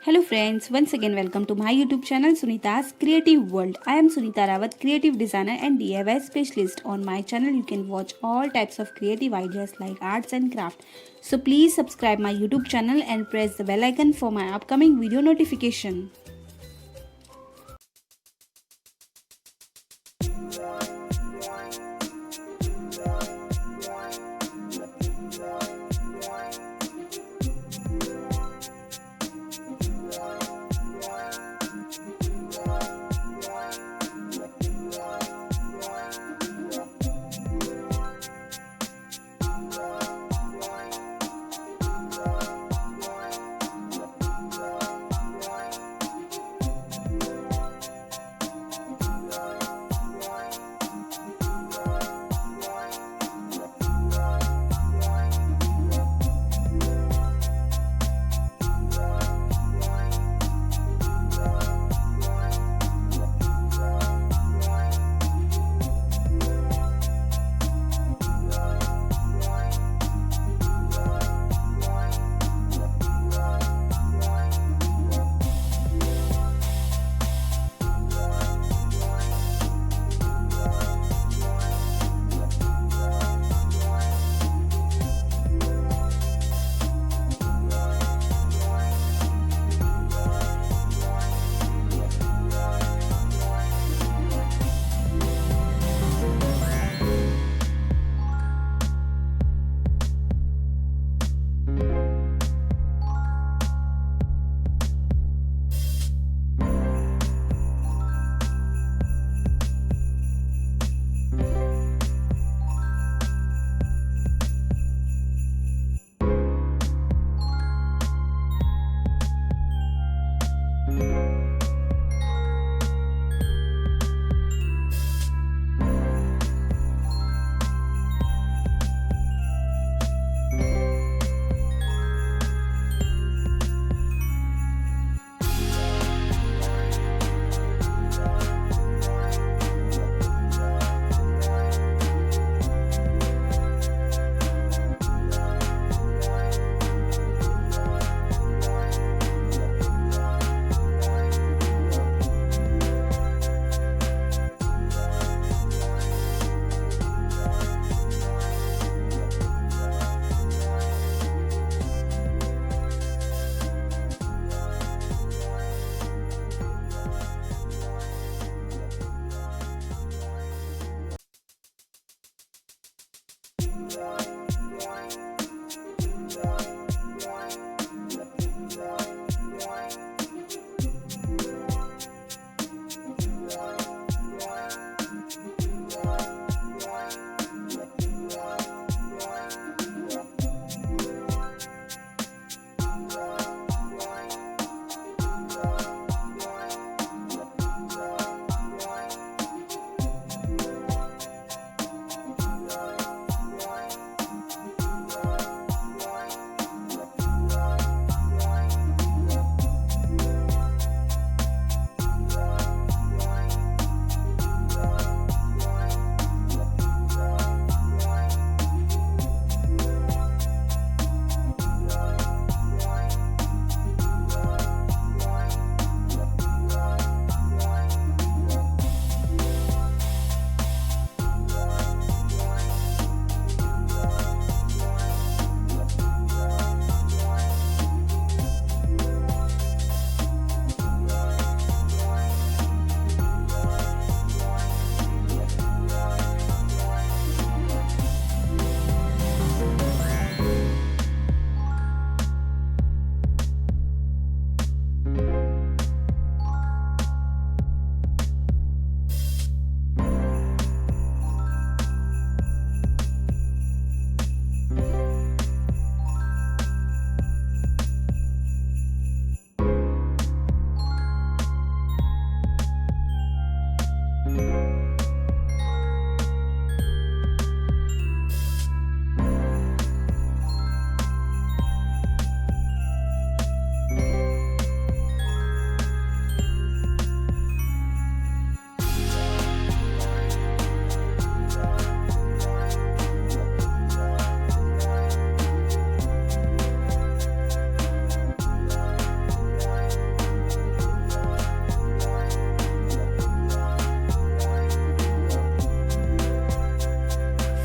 Hello friends, once again welcome to my YouTube channel Sunita's Creative World. I am Sunita Rawat, creative designer and DIY specialist. On my channel you can watch all types of creative ideas like arts and craft. So please subscribe my YouTube channel and press the bell icon for my upcoming video notification.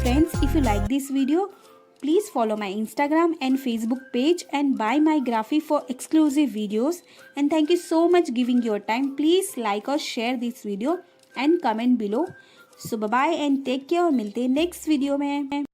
friends, if you like this video, please follow my Instagram and Facebook page and buy my graphic for exclusive videos. And thank you so much giving your time. Please like or share this video and comment below. So bye bye and take care. मिलते हैं next video में.